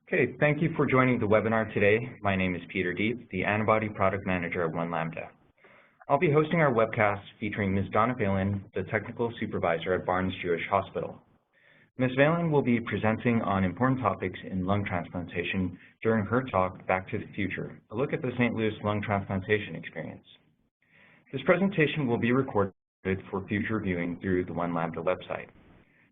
Okay, thank you for joining the webinar today. My name is Peter Deep, the Antibody Product Manager at One Lambda. I'll be hosting our webcast featuring Ms. Donna Phelan, the Technical Supervisor at Barnes-Jewish Hospital. Ms. Phelan will be presenting on important topics in lung transplantation during her talk, Back to the Future, a look at the St. Louis lung transplantation experience. This presentation will be recorded for future viewing through the One Lambda website.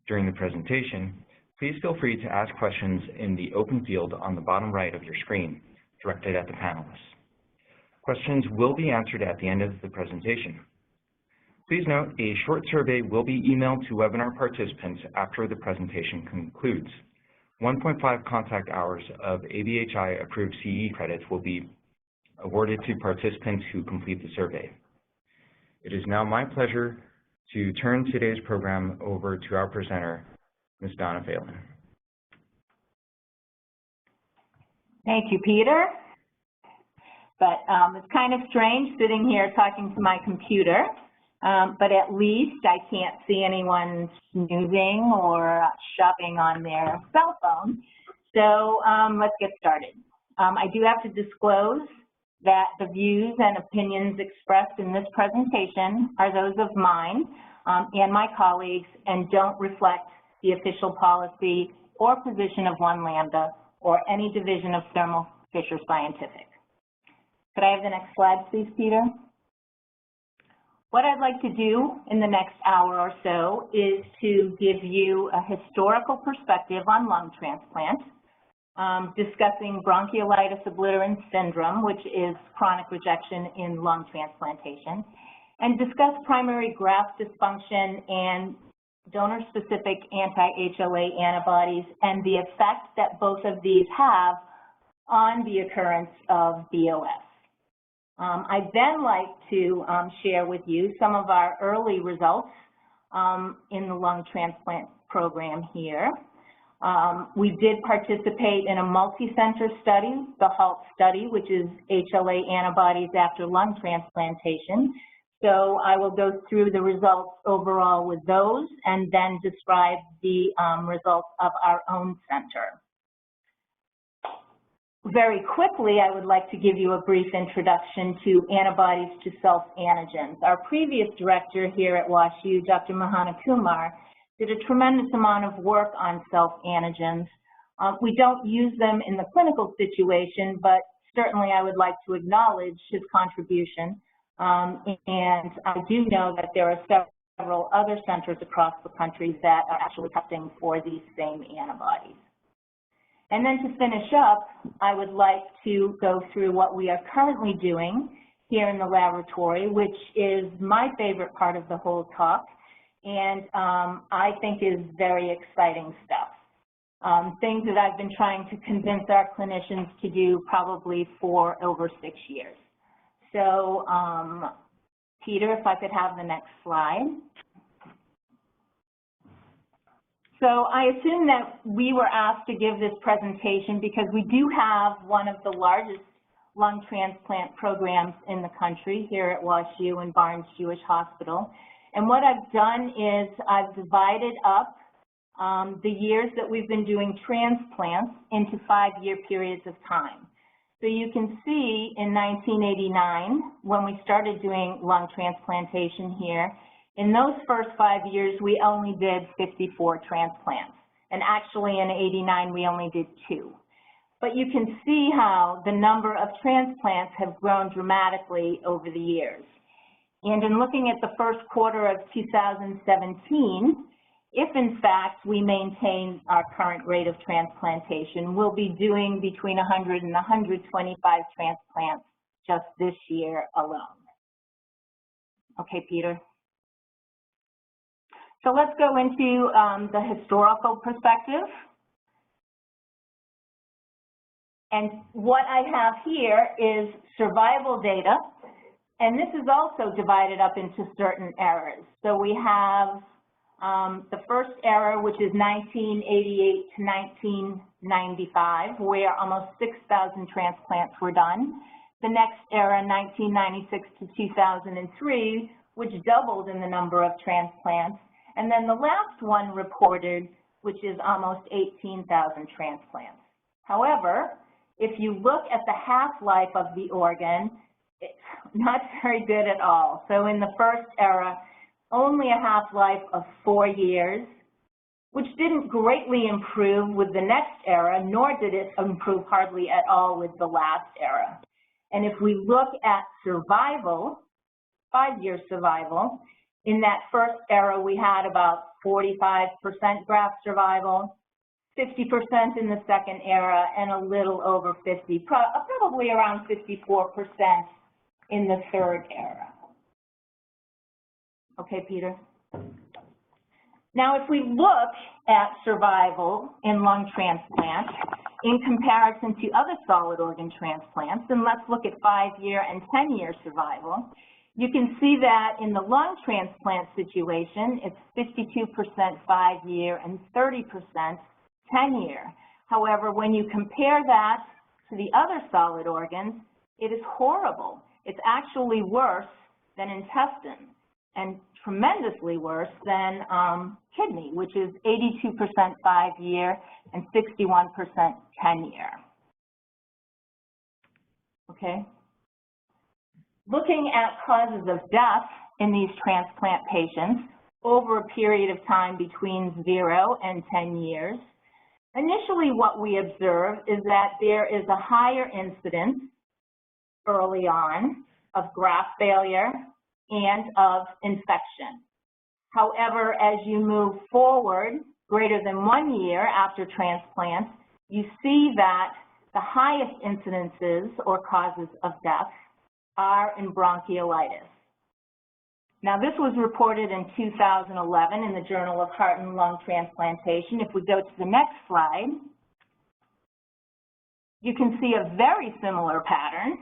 During the presentation, please feel free to ask questions in the open field on the bottom right of your screen, directed at the panelists. Questions will be answered at the end of the presentation. Please note, a short survey will be emailed to webinar participants after the presentation concludes. 1.5 contact hours of ABHI approved CE credits will be awarded to participants who complete the survey. It is now my pleasure to turn today's program over to our presenter, Ms. Donna Phelan. Thank you, Peter. But it's kind of strange sitting here talking to my computer, but at least I can't see anyone snoozing or shopping on their cell phone. So let's get started. I do have to disclose that the views and opinions expressed in this presentation are those of mine and my colleagues and don't reflect the official policy or position of One Lambda or any division of Thermo Fisher Scientific. Could I have the next slide, please, Peter? What I'd like to do in the next hour or so is to give you a historical perspective on lung transplant, discussing bronchiolitis obliterans syndrome, which is chronic rejection in lung transplantation, and discuss primary graft dysfunction and donor-specific anti-HLA antibodies and the effect that both of these have on the occurrence of BOS. I'd then like to share with you some of our early results in the lung transplant program here. We did participate in a multi-center study, the HALT study, which is HLA antibodies after lung transplantation. So I will go through the results overall with those and then describe the results of our own center. Very quickly, I would like to give you a brief introduction to antibodies to self-antigens. Our previous director here at WashU, Dr. Mohana Kumar, did a tremendous amount of work on self-antigens. We don't use them in the clinical situation, but certainly I would like to acknowledge his contribution. And I do know that there are several other centers across the country that are actually testing for these same antibodies. And then to finish up, I would like to go through what we are currently doing here in the laboratory, which is my favorite part of the whole talk, and I think is very exciting stuff. Things that I've been trying to convince our clinicians to do probably for over 6 years. So, Peter, if I could have the next slide. So I assume that we were asked to give this presentation because we do have one of the largest lung transplant programs in the country here at WashU and Barnes-Jewish Hospital. And what I've done is I've divided up the years that we've been doing transplants into 5-year periods of time. So you can see in 1989, when we started doing lung transplantation here, in those first 5 years, we only did 54 transplants. And actually in 89, we only did 2. But you can see how the number of transplants have grown dramatically over the years. And in looking at the first quarter of 2017, if in fact we maintain our current rate of transplantation, we'll be doing between 100 and 125 transplants just this year alone. Okay, Peter. So let's go into the historical perspective. And what I have here is survival data, and this is also divided up into certain eras. So we have the first era, which is 1988 to 1995, where almost 6,000 transplants were done. The next era, 1996 to 2003, which doubled in the number of transplants. And then the last one reported, which is almost 18,000 transplants. However, if you look at the half-life of the organ, it's not very good at all. So in the first era, only a half-life of 4 years, which didn't greatly improve with the next era, nor did it improve hardly at all with the last era. And if we look at survival, 5-year survival, in that first era we had about 45% graft survival, 50% in the second era, and a little over 50, probably around 54% in the third era. Okay, Peter? Now, if we look at survival in lung transplant in comparison to other solid organ transplants, and let's look at 5-year and 10-year survival, you can see that in the lung transplant situation, it's 52% 5-year and 30% 10-year. However, when you compare that to the other solid organs, it is horrible. It's actually worse than intestine, and tremendously worse than kidney, which is 82% 5-year and 61% 10-year. Okay? Looking at causes of death in these transplant patients over a period of time between 0 and 10 years, initially what we observe is that there is a higher incidence early on of graft failure and of infection. However, as you move forward greater than 1 year after transplant, you see that the highest incidences or causes of death are in bronchiolitis. Now, this was reported in 2011 in the Journal of Heart and Lung Transplantation. If we go to the next slide, you can see a very similar pattern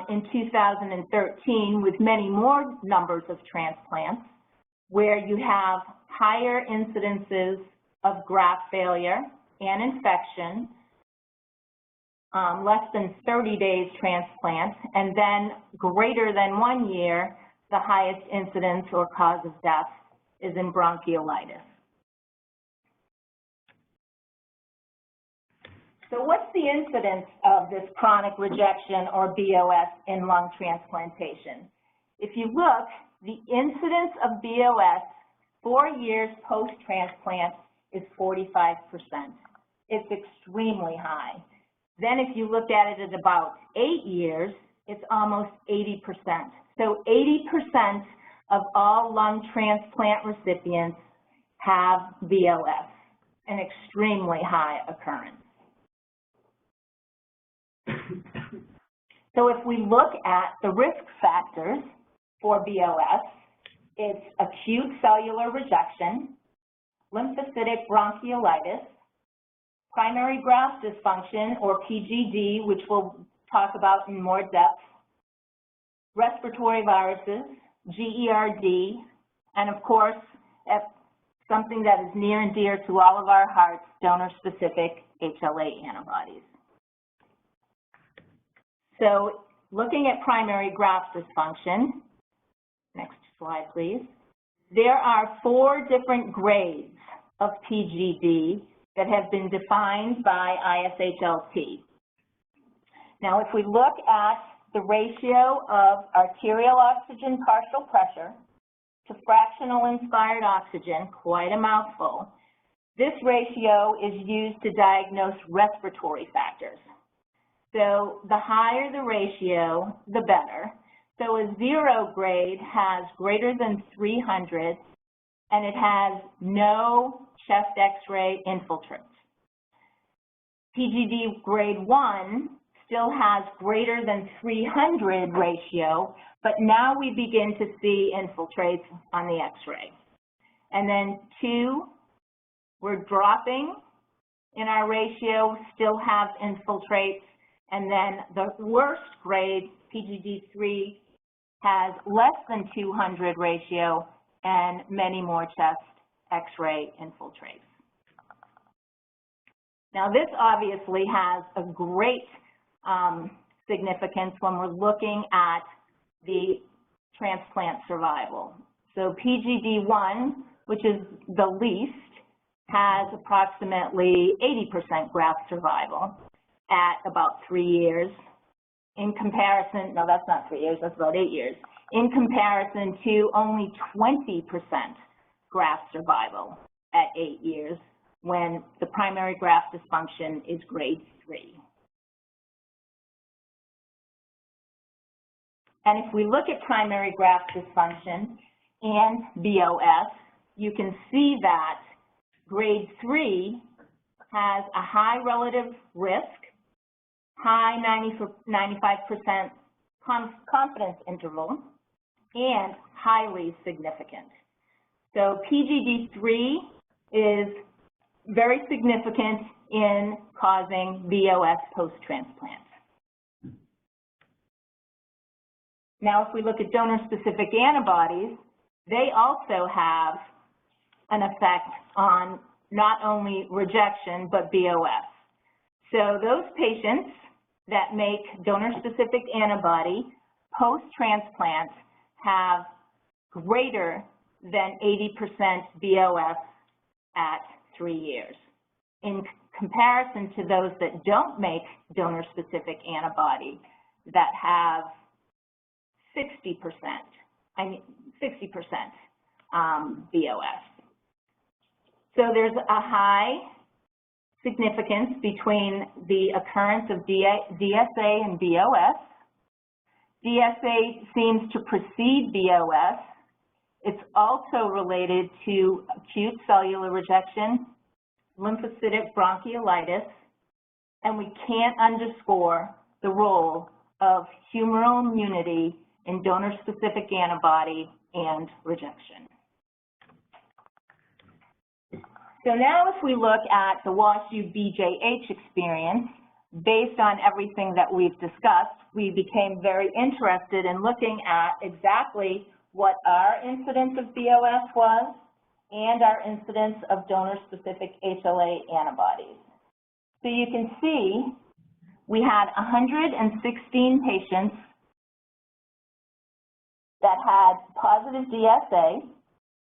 in 2013 with many more numbers of transplants, where you have higher incidences of graft failure and infection, less than 30 days transplant, and then greater than 1 year, the highest incidence or cause of death is in bronchiolitis. So what's the incidence of this chronic rejection or BOS in lung transplantation? If you look, the incidence of BOS 4 years post-transplant is 45%. It's extremely high. Then if you look at it at about 8 years, it's almost 80%. So 80% of all lung transplant recipients have BOS, an extremely high occurrence. So if we look at the risk factors for BOS, it's acute cellular rejection, lymphocytic bronchiolitis, primary graft dysfunction, or PGD, which we'll talk about in more depth, respiratory viruses, GERD, and of course, something that is near and dear to all of our hearts, donor-specific HLA antibodies. So looking at primary graft dysfunction, next slide please, there are 4 different grades of PGD that have been defined by ISHLT. Now if we look at the ratio of arterial oxygen partial pressure to fractional inspired oxygen, quite a mouthful, this ratio is used to diagnose respiratory factors. So the higher the ratio, the better. So a 0 grade has greater than 300, and it has no chest X-ray infiltrates. PGD grade 1 still has greater than 300 ratio, but now we begin to see infiltrates on the X-ray. And then 2, we're dropping in our ratio, still have infiltrates, and then the worst grade, PGD3, has less than 200 ratio and many more chest X-ray infiltrates. Now this obviously has a great significance when we're looking at the transplant survival. So PGD1, which is the least, has approximately 80% graft survival at about 3 years. In comparison, no, that's not 3 years, that's about 8 years. In comparison to only 20% graft survival at 8 years when the primary graft dysfunction is grade 3. And if we look at primary graft dysfunction and BOS, you can see that grade 3 has a high relative risk, high 95% confidence interval, and highly significant. So PGD3 is very significant in causing BOS post-transplant. Now, if we look at donor-specific antibodies, they also have an effect on not only rejection, but BOS. So those patients that make donor-specific antibody post-transplant have greater than 80% BOS at 3 years. In comparison to those that don't make donor-specific antibody that have 60% BOS. So there's a high significance between the occurrence of DSA and BOS. DSA seems to precede BOS. It's also related to acute cellular rejection, lymphocytic bronchiolitis, and we can't underscore the role of humoral immunity in donor-specific antibody and rejection. So now if we look at the WashU BJH experience, based on everything that we've discussed, we became very interested in looking at exactly what our incidence of BOS was and our incidence of donor-specific HLA antibodies. So you can see we had 116 patients that had positive DSA,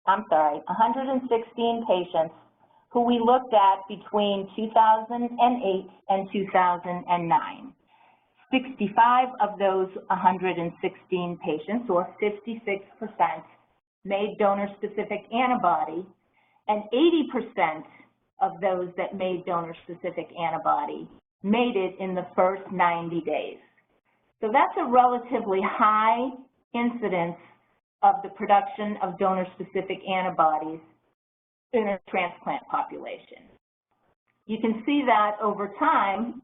116 patients who we looked at between 2008 and 2009. 65 of those 116 patients, or 56%, made donor-specific antibody, and 80% of those that made donor-specific antibody made it in the first 90 days. So that's a relatively high incidence of the production of donor-specific antibodies in a transplant population. You can see that over time,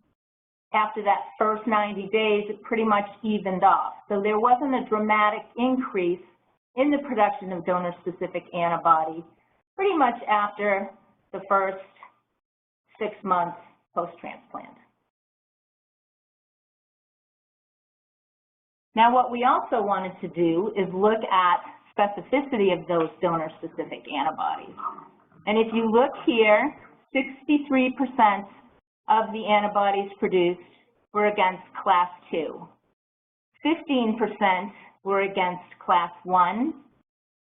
after that first 90 days, it pretty much evened off. So there wasn't a dramatic increase in the production of donor-specific antibody pretty much after the first 6 months post-transplant. Now, what we also wanted to do is look at specificity of those donor-specific antibodies. And if you look here, 63% of the antibodies produced were against class 2. 15% were against class 1,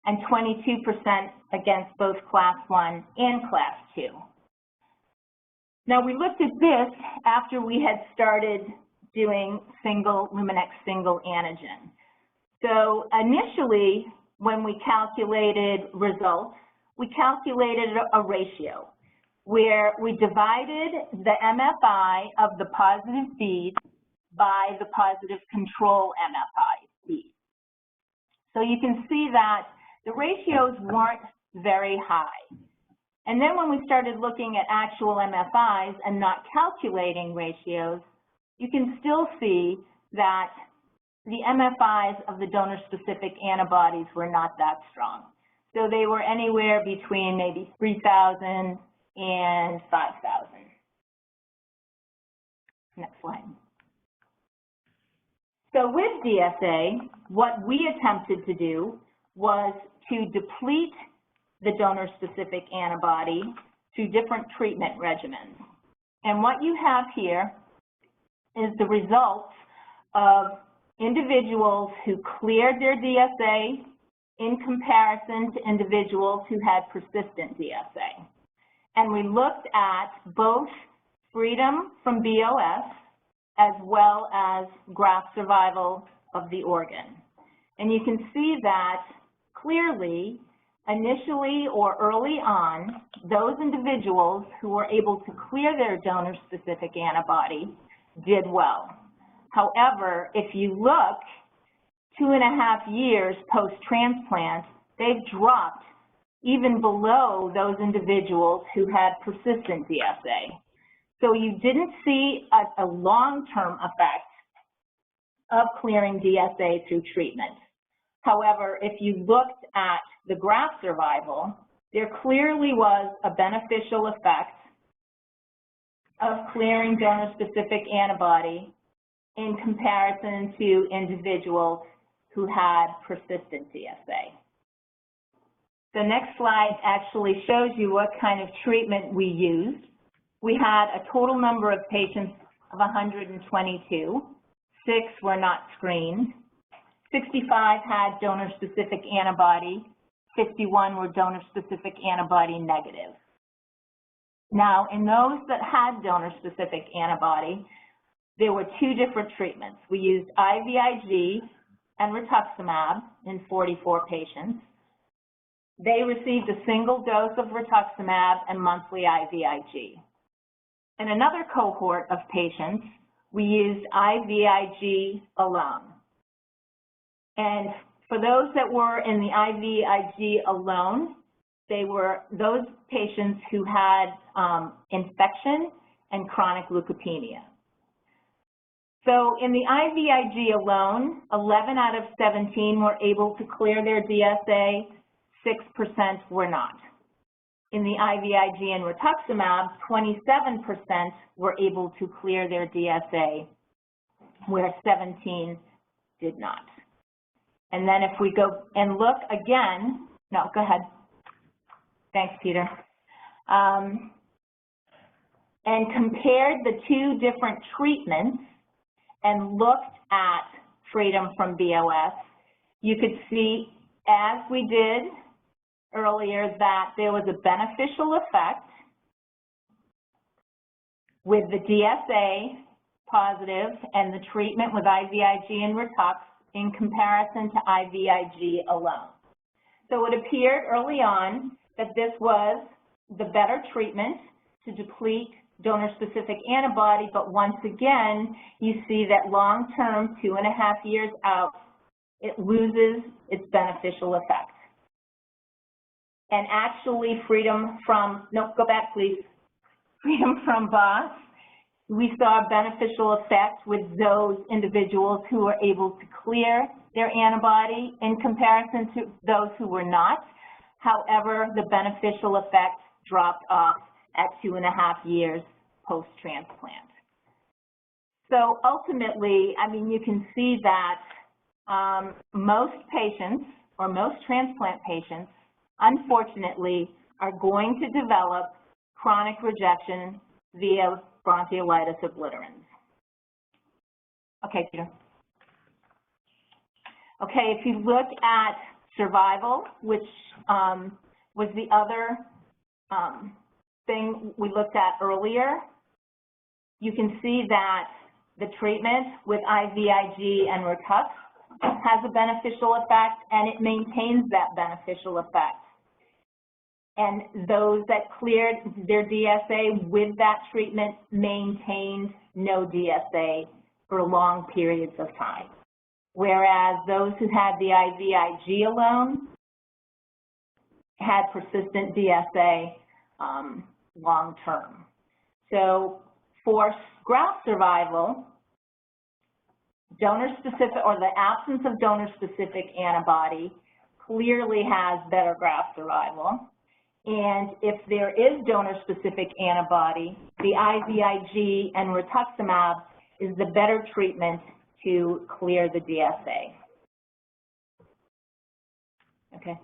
and 22% against both class 1 and class 2. Now, we looked at this after we had started doing Luminex single antigen. So initially, when we calculated results, we calculated a ratio where we divided the MFI of the positive feed by the positive control MFI feed. So you can see that the ratios weren't very high. And then when we started looking at actual MFIs and not calculating ratios, you can still see that the MFIs of the donor-specific antibodies were not that strong. So they were anywhere between maybe 3,000 and 5,000. Next slide. So with DSA, what we attempted to do was to deplete the donor-specific antibody through different treatment regimens. And what you have here is the results of individuals who cleared their DSA in comparison to individuals who had persistent DSA. and we looked at both freedom from BOS as well as graft survival of the organ. And you can see that clearly, initially or early on, those individuals who were able to clear their donor-specific antibody did well. However, if you look 2.5 years post-transplant, they've dropped even below those individuals who had persistent DSA. So you didn't see a long-term effect of clearing DSA through treatment. However, if you looked at the graft survival, there clearly was a beneficial effect of clearing donor-specific antibody in comparison to individuals who had persistent DSA. The next slide actually shows you what kind of treatment we used. We had a total number of patients of 122. 6 were not screened. 65 had donor-specific antibody. 51 were donor-specific antibody negative. Now, in those that had donor-specific antibody, there were 2 different treatments. We used IVIG and rituximab in 44 patients. They received a single dose of rituximab and monthly IVIG. In another cohort of patients, we used IVIG alone. And for those that were in the IVIG alone, they were those patients who had infection and chronic leukopenia. So in the IVIG alone, 11 out of 17 were able to clear their DSA, 6% were not. In the IVIG and rituximab, 27% were able to clear their DSA, where 17 did not. And then if we go and look again, no, go ahead. Thanks, Peter. And compared the 2 different treatments and looked at freedom from BOS, you could see, as we did earlier, that there was a beneficial effect with the DSA positive and the treatment with IVIG and Ritux in comparison to IVIG alone. So it appeared early on that this was the better treatment to deplete donor-specific antibody, but once again, you see that long-term, 2.5 years out, it loses its beneficial effect. And actually, freedom from, no, go back please, freedom from BOS, we saw a beneficial effect with those individuals who were able to clear their antibody in comparison to those who were not. However, the beneficial effect dropped off at 2.5 years post-transplant. So ultimately, I mean, you can see that most patients, or most transplant patients, unfortunately, are going to develop chronic rejection via bronchiolitis obliterans. Okay, Peter. Okay, if you look at survival, which was the other thing we looked at earlier, you can see that the treatment with IVIG and Ritux has a beneficial effect, and it maintains that beneficial effect. And those that cleared their DSA with that treatment maintained no DSA for long periods of time. Whereas those who had the IVIG alone had persistent DSA long term. So for graft survival, donor-specific, or the absence of donor-specific antibody clearly has better graft survival. And if there is donor-specific antibody, the IVIG and rituximab is the better treatment to clear the DSA. Okay.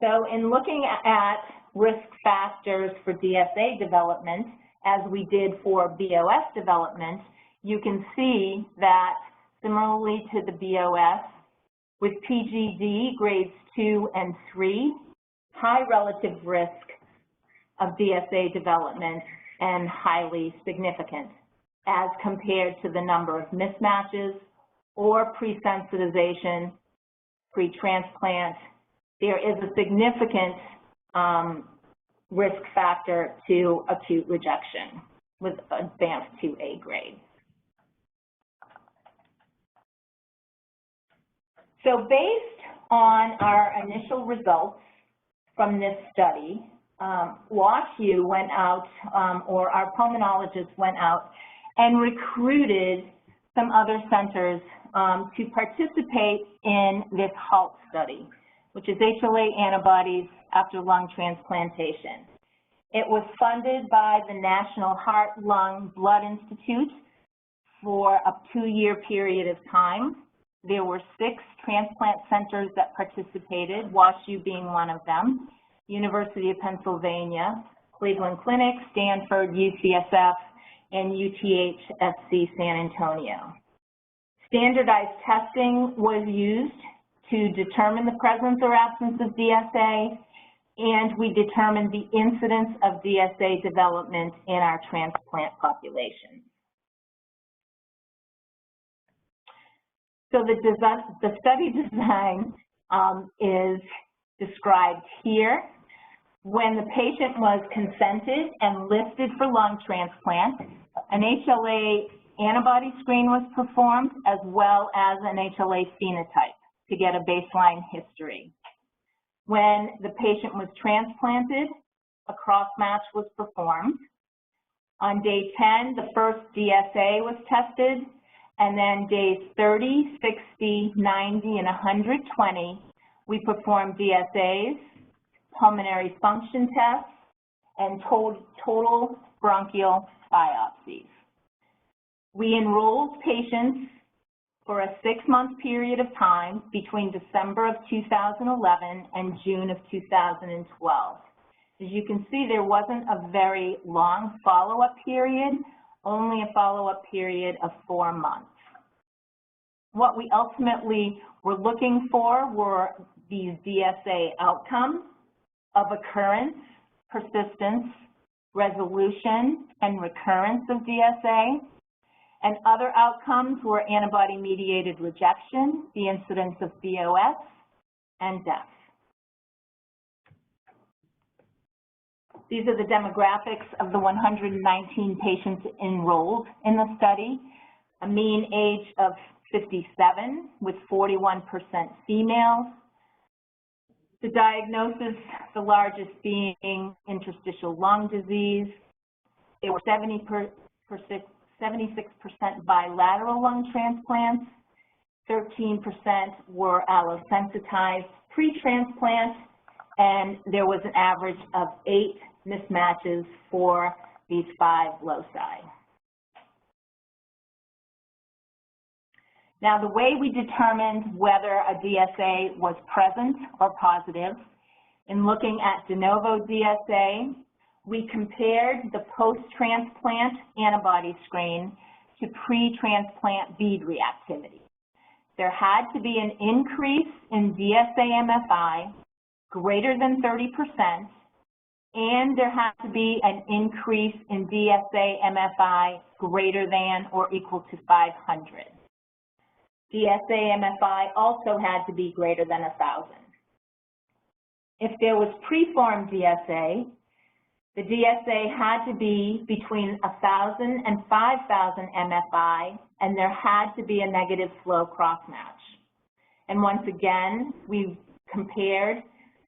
So in looking at risk factors for DSA development, as we did for BOS development, you can see that similarly to the BOS, With PGD grades 2 and 3, high relative risk of DSA development and highly significant as compared to the number of mismatches or pre-sensitization, pre-transplant. There is a significant risk factor to acute rejection with advanced 2A grade. So based on our initial results from this study, WashU went out, or our pulmonologists went out and recruited some other centers to participate in this HALT study, which is HLA Antibodies after lung transplantation. It was funded by the National Heart, Lung, Blood Institute for a 2-year period of time. There were 6 transplant centers that participated, WashU being one of them, University of Pennsylvania, Cleveland Clinic, Stanford, UCSF, and UTHSC San Antonio. Standardized testing was used to determine the presence or absence of DSA, and we determined the incidence of DSA development in our transplant population. So the study design is described here. When the patient was consented and listed for lung transplant, an HLA antibody screen was performed as well as an HLA phenotype to get a baseline history. When the patient was transplanted, a cross-match was performed. On day 10, the first DSA was tested, and then days 30, 60, 90, and 120, we performed DSAs, pulmonary function tests, and total bronchial biopsies. We enrolled patients for a 6-month period of time between December of 2011 and June of 2012. As you can see, there wasn't a very long follow-up period, only a follow-up period of 4 months. What we ultimately were looking for were these DSA outcomes of occurrence, persistence, resolution, and recurrence of DSA. And other outcomes were antibody-mediated rejection, the incidence of VOS, and death. These are the demographics of the 119 patients enrolled in the study. A mean age of 57 with 41% females. The diagnosis, the largest being interstitial lung disease. There were 76% bilateral lung transplants, 13% were allosensitized pre-transplant, and there was an average of 8 mismatches for these 5 loci. Now, the way we determined whether a DSA was present or positive, in looking at de novo DSA, we compared the post-transplant antibody screen to pre-transplant bead reactivity. There had to be an increase in DSA-MFI greater than 30%, and there had to be an increase in DSA-MFI greater than or equal to 500. DSA-MFI also had to be greater than 1,000. If there was preformed DSA, the DSA had to be between 1,000 and 5,000 MFI, and there had to be a negative flow crossmatch. And once again, we compared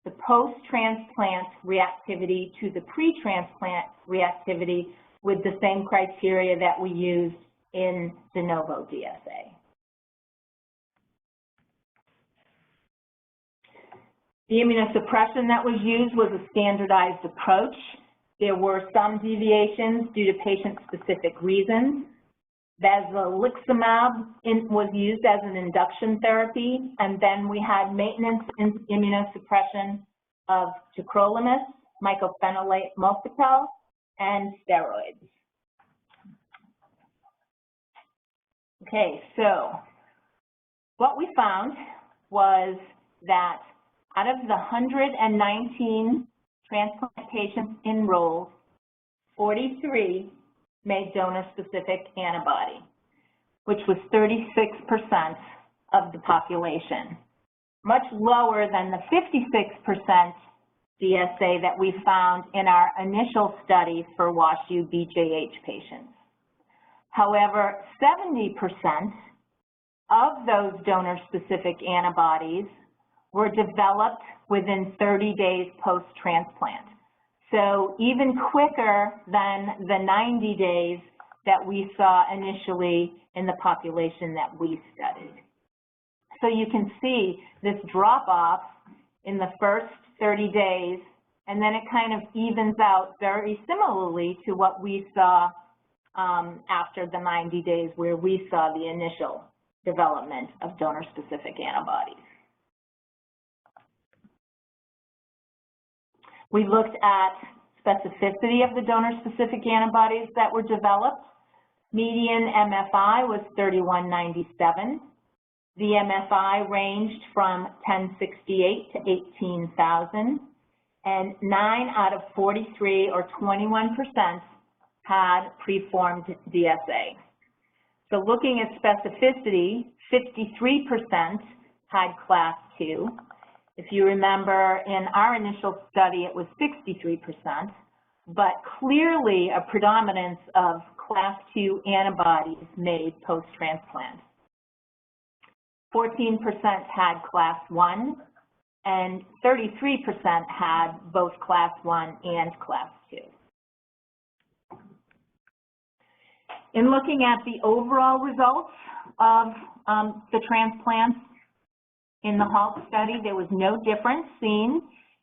the post-transplant reactivity to the pre-transplant reactivity with the same criteria that we used in de novo DSA. The immunosuppression that was used was a standardized approach. There were some deviations due to patient-specific reasons. Basiliximab was used as an induction therapy, and then we had maintenance immunosuppression of tacrolimus, mycophenolate mofetil, and steroids. Okay, so what we found was that out of the 119 transplant patients enrolled, 43 made donor-specific antibody, which was 36% of the population, much lower than the 56% DSA that we found in our initial study for WashU BJH patients. However, 70% of those donor-specific antibodies were developed within 30 days post-transplant. So even quicker than the 90 days that we saw initially in the population that we studied. So you can see this drop-off in the first 30 days, and then it kind of evens out very similarly to what we saw after the 90 days, where we saw the initial development of donor-specific antibodies. We looked at specificity of the donor-specific antibodies that were developed. Median MFI was 3197. The MFI ranged from 1068 to 18,000, and 9 out of 43, or 21%, had preformed DSA. So looking at specificity, 53% had class 2. If you remember, in our initial study, it was 63%, but clearly a predominance of class 2 antibodies made post-transplant. 14% had class 1, and 33% had both class 1 and class 2. In looking at the overall results of the transplants in the HALT study, there was no difference seen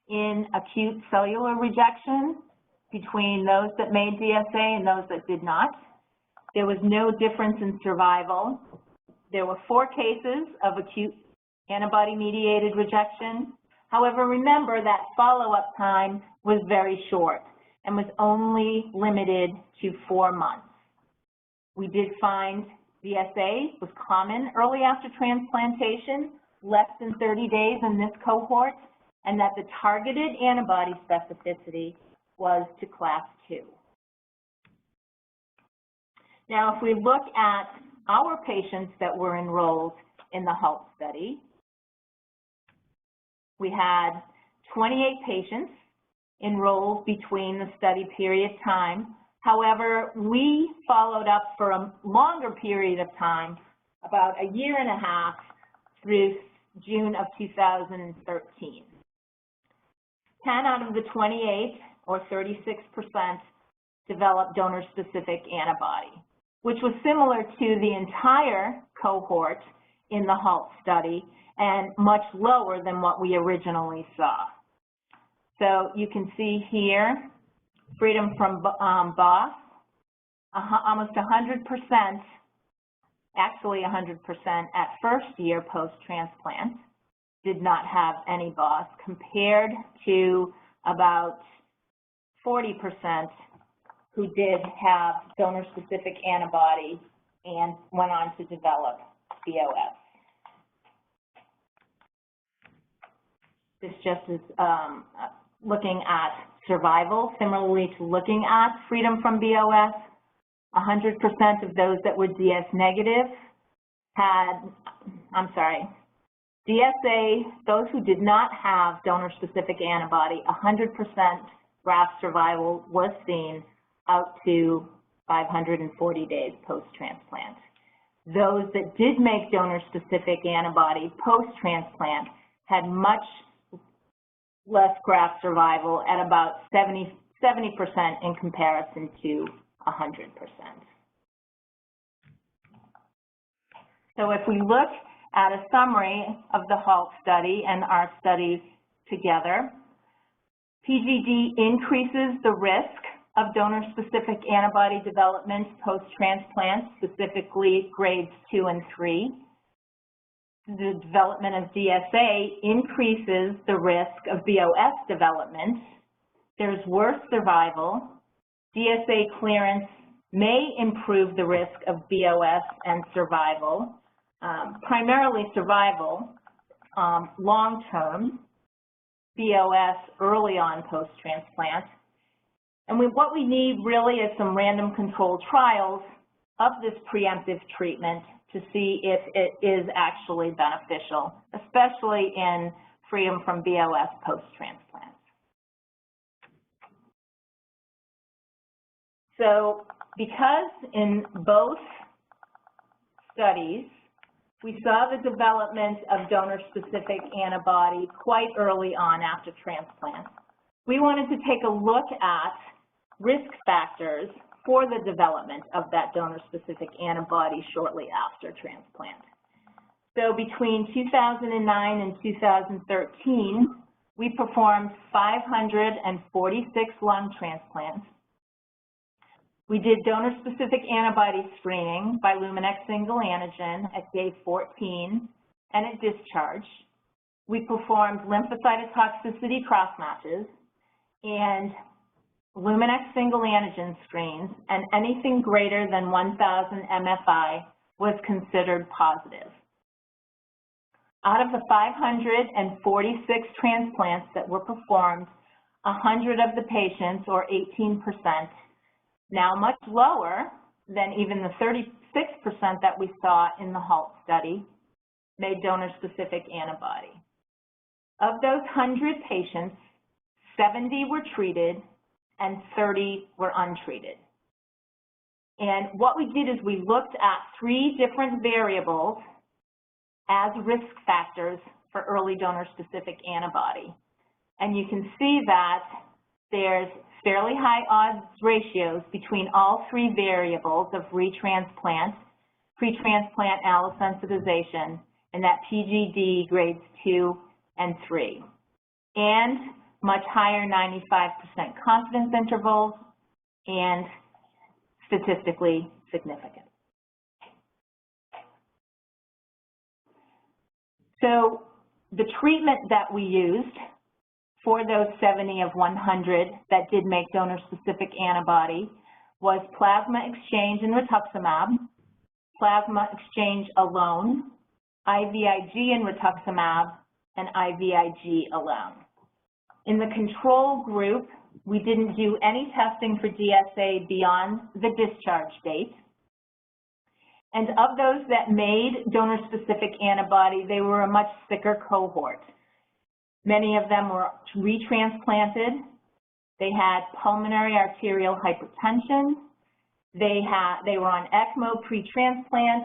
in acute cellular rejection between those that made DSA and those that did not. There was no difference in survival. There were 4 cases of acute antibody-mediated rejection. However, remember that follow-up time was very short and was only limited to 4 months. We did find DSA was common early after transplantation, less than 30 days in this cohort, and that the targeted antibody specificity was to class 2. Now, if we look at our patients that were enrolled in the HALT study, we had 28 patients enrolled between the study period time. However, we followed up for a longer period of time, about a year and a half, through June of 2013. 10 out of the 28, or 36%, developed donor-specific antibody, which was similar to the entire cohort in the HALT study and much lower than what we originally saw. So you can see here, freedom from BOS, almost 100%, actually 100% at first year post-transplant, did not have any BOS, compared to about 40% who did have donor-specific antibody and went on to develop BOS. This just is looking at survival, similarly to looking at freedom from BOS. 100% of those that were DS negative had, DSA, those who did not have donor-specific antibody, 100% graft survival was seen out to 540 days post-transplant. Those that did make donor-specific antibody post-transplant had much less graft survival at about 70% in comparison to 100%. So if we look at a summary of the HALT study and our study together, PGD increases the risk of donor-specific antibody development post-transplant, specifically grades 2 and 3. The development of DSA increases the risk of BOS development. There's worse survival. DSA clearance may improve the risk of BOS and survival, primarily survival, long-term BOS early on post-transplant. And what we need really is some random controlled trials of this preemptive treatment to see if it is actually beneficial, especially in freedom from BOS post-transplant. So because in both studies, we saw the development of donor-specific antibody quite early on after transplant, we wanted to take a look at risk factors for the development of that donor-specific antibody shortly after transplant. So between 2009 and 2013, we performed 546 lung transplants. We did donor-specific antibody screening by Luminex single antigen at day 14 and at discharge. We performed lymphocytotoxicity crossmatches and Luminex single antigen screens, and anything greater than 1,000 MFI was considered positive. Out of the 546 transplants that were performed, 100 of the patients, or 18%, now much lower than even the 36% that we saw in the HALT study, made donor-specific antibody. Of those 100 patients, 70 were treated and 30 were untreated. And what we did is we looked at 3 different variables as risk factors for early donor-specific antibody. And you can see that there's fairly high odds ratios between all 3 variables of retransplant, pre-transplant allosensitization, and that PGD grades 2 and 3. And much higher 95% confidence intervals and statistically significant. So the treatment that we used for those 70 of 100 that did make donor-specific antibody was plasma exchange and rituximab, plasma exchange alone, IVIG and rituximab, and IVIG alone. In the control group, we didn't do any testing for DSA beyond the discharge date. And of those that made donor-specific antibody, they were a much sicker cohort. Many of them were retransplanted. They had pulmonary arterial hypertension. They were on ECMO pre-transplant,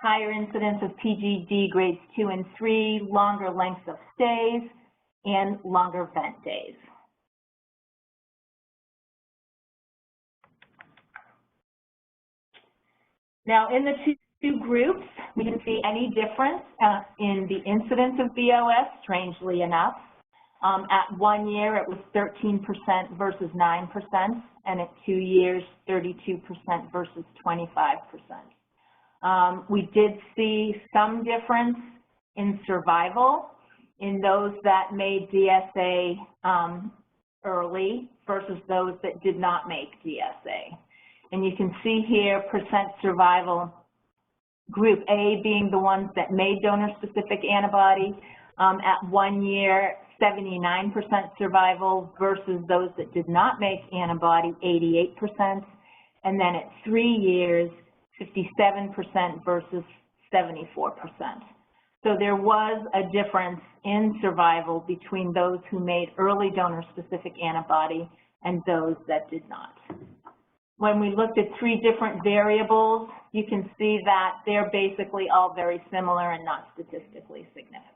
higher incidence of PGD grades 2 and 3, longer lengths of stays, and longer vent days. Now, in the two groups, we didn't see any difference in the incidence of BOS, strangely enough. At 1 year, it was 13% versus 9%, and at 2 years, 32% versus 25%. We did see some difference in survival in those that made DSA early versus those that did not make DSA. And you can see here percent survival, group A being the ones that made donor-specific antibody. At 1 year, 79% survival versus those that did not make antibody, 88%. And then at 3 years, 57% versus 74%. So there was a difference in survival between those who made early donor-specific antibody and those that did not. When we looked at 3 different variables, you can see that they're basically all very similar and not statistically significant.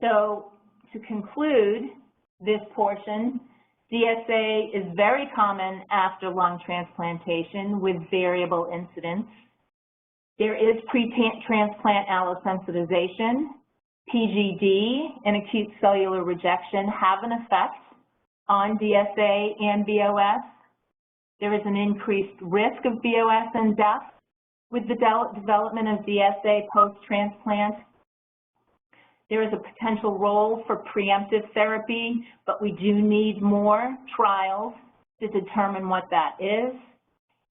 So to conclude this portion, DSA is very common after lung transplantation with variable incidence. There is pre-transplant allosensitization. PGD and acute cellular rejection have an effect on DSA and BOS. There is an increased risk of BOS and death with the development of DSA post-transplant. There is a potential role for preemptive therapy, but we do need more trials to determine what that is.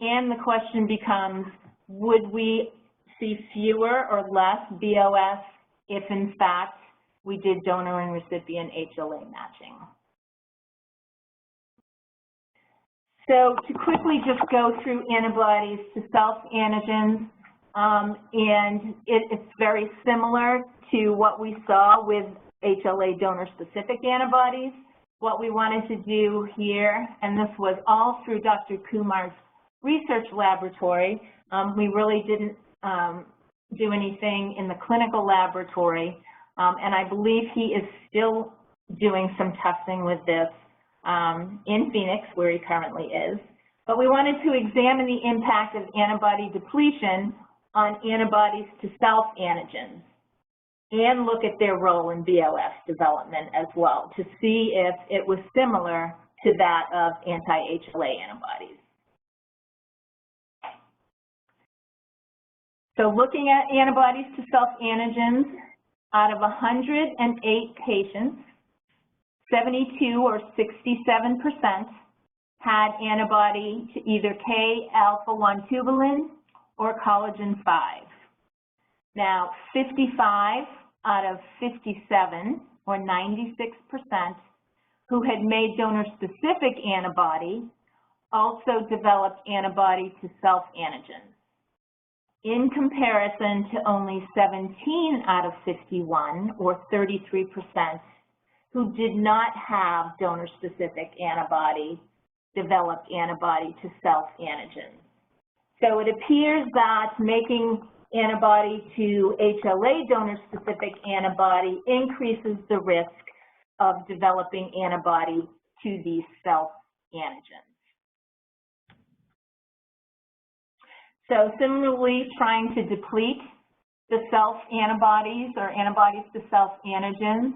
And the question becomes, would we see fewer or less BOS if, in fact, we did donor and recipient HLA matching. So to quickly just go through antibodies to self-antigens, and it's very similar to what we saw with HLA donor-specific antibodies. What we wanted to do here, and this was all through Dr. Kumar's research laboratory, we really didn't do anything in the clinical laboratory, and I believe he is still doing some testing with this in Phoenix, where he currently is. But we wanted to examine the impact of antibody depletion on antibodies to self-antigens and look at their role in BOS development as well to see if it was similar to that of anti-HLA antibodies. So looking at antibodies to self-antigens, out of 108 patients, 72 or 67% had antibody to either K-alpha-1 tubulin or collagen 5. Now, 55 out of 57, or 96%, who had made donor-specific antibody also developed antibody to self-antigens, in comparison to only 17 out of 51, or 33%, who did not have donor-specific antibody developed antibody to self-antigens. So it appears that making antibody to HLA donor-specific antibody increases the risk of developing antibody to these self-antigens. So similarly, trying to deplete the self-antibodies or antibodies to self-antigens,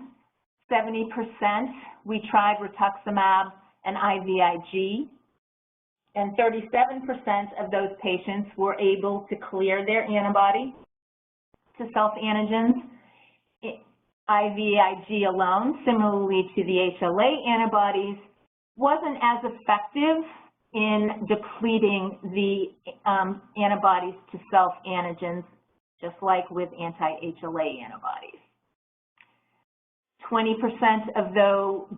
70% we tried rituximab and IVIG, and 37% of those patients were able to clear their antibody to self-antigens. IVIG alone, similarly to the HLA antibodies, wasn't as effective in depleting the antibodies to self-antigens, just like with anti-HLA antibodies. 20% of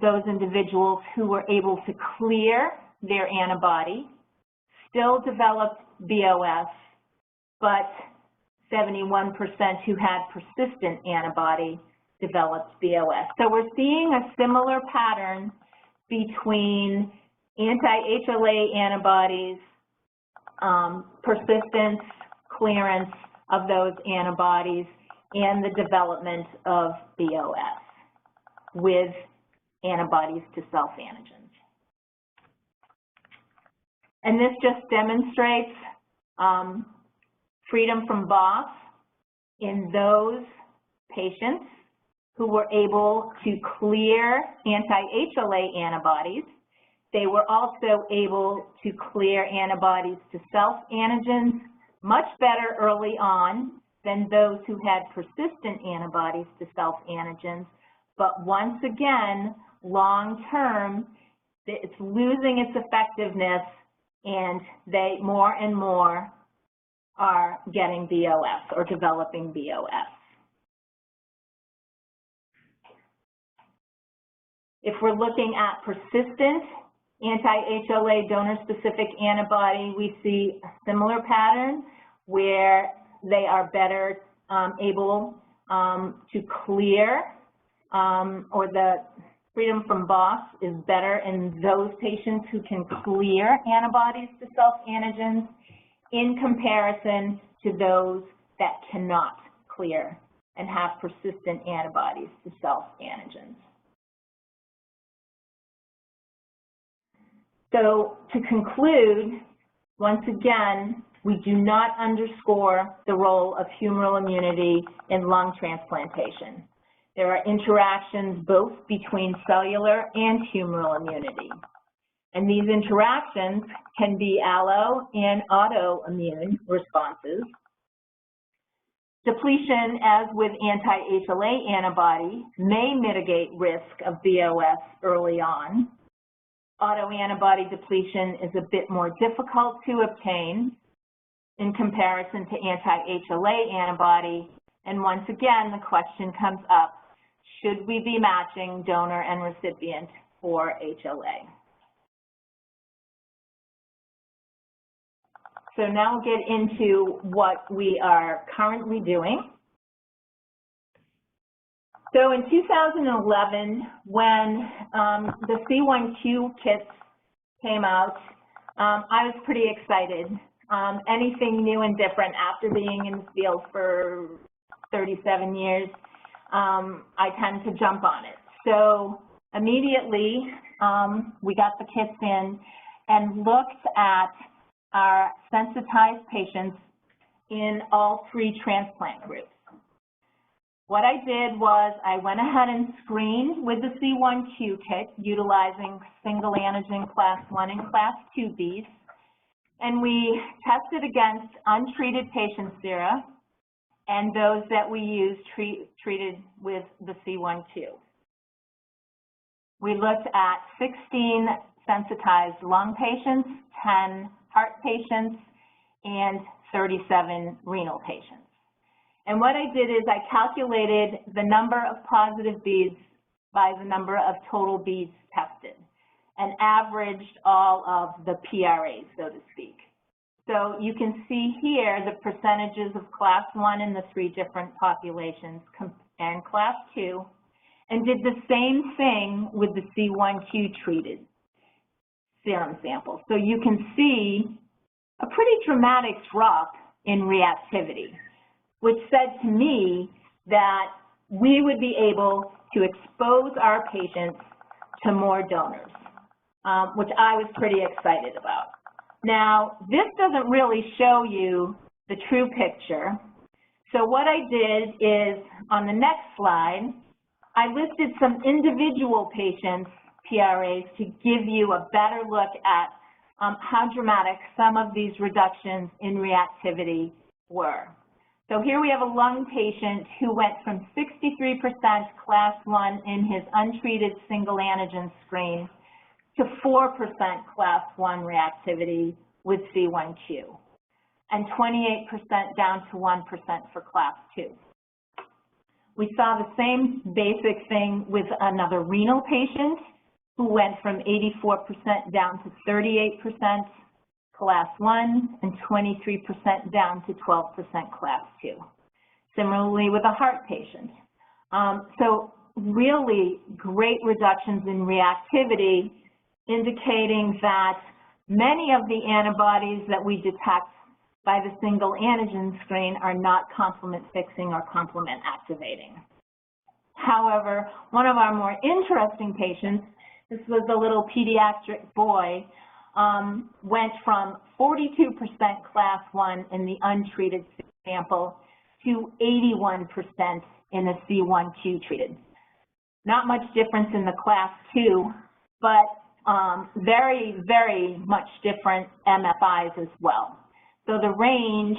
those individuals who were able to clear their antibody still developed BOS, but 71% who had persistent antibody developed BOS. So we're seeing a similar pattern between anti-HLA antibodies, persistence, clearance of those antibodies, and the development of BOS with antibodies to self-antigens. And this just demonstrates freedom from BOS in those patients who were able to clear anti-HLA antibodies. They were also able to clear antibodies to self-antigens much better early on than those who had persistent antibodies to self-antigens. But once again, long-term, it's losing its effectiveness, and they more and more are getting BOS or developing BOS. If we're looking at persistent anti-HLA donor-specific antibody, we see a similar pattern where they are better able to clear, or the freedom from BOS is better in those patients who can clear antibodies to self-antigens in comparison to those that cannot clear and have persistent antibodies to self-antigens. So to conclude, once again, we do not underscore the role of humoral immunity in lung transplantation. There are interactions both between cellular and humoral immunity. And these interactions can be allo and autoimmune responses. Depletion, as with anti-HLA antibody, may mitigate risk of BOS early on. Autoantibody depletion is a bit more difficult to obtain, in comparison to anti-HLA antibody. And once again, the question comes up, should we be matching donor and recipient for HLA? So now we'll get into what we are currently doing. So in 2011, when the C1Q kits came out, I was pretty excited. Anything new and different after being in the field for 37 years, I tend to jump on it. So immediately, we got the kits in and looked at our sensitized patients in all 3 transplant groups. What I did was I went ahead and screened with the C1Q kit utilizing single antigen class 1 and class 2Bs, and we tested against untreated patient sera and those that we used treated with the C1Q. We looked at 16 sensitized lung patients, 10 heart patients, and 37 renal patients. And what I did is I calculated the number of positive beads by the number of total beads tested and averaged all of the PRAs, so to speak. So you can see here the percentages of class 1 in the 3 different populations and class 2, and did the same thing with the C1Q treated serum sample. So you can see a pretty dramatic drop in reactivity, which said to me that we would be able to expose our patients to more donors, which I was pretty excited about. Now, this doesn't really show you the true picture. So what I did is, on the next slide, I listed some individual patients' PRAs to give you a better look at how dramatic some of these reductions in reactivity were. So here we have a lung patient who went from 63% class 1 in his untreated single antigen screen to 4% class 1 reactivity with C1Q, and 28% down to 1% for class 2. We saw the same basic thing with another renal patient who went from 84% down to 38% class 1 and 23% down to 12% class 2. Similarly with a heart patient. So really great reductions in reactivity, indicating that many of the antibodies that we detect by the single antigen screen are not complement fixing or complement activating. However, one of our more interesting patients, this was a little pediatric boy, went from 42% class 1 in the untreated sample to 81% in the C1Q treated. Not much difference in the class 2, but very, very much different MFIs as well. So the range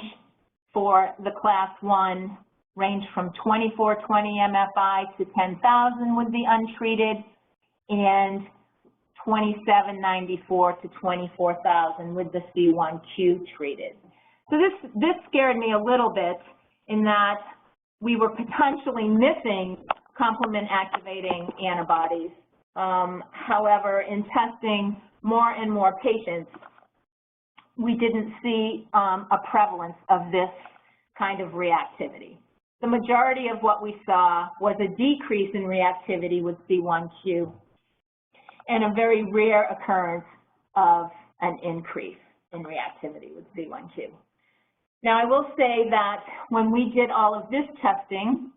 for the class 1 ranged from 2420 MFI to 10,000 with the untreated, and 2794 to 24,000 with the C1Q treated. So this scared me a little bit in that we were potentially missing complement activating antibodies. However, in testing more and more patients, we didn't see a prevalence of this kind of reactivity. The majority of what we saw was a decrease in reactivity with C1Q and a very rare occurrence of an increase in reactivity with C1Q. Now, I will say that when we did all of this testing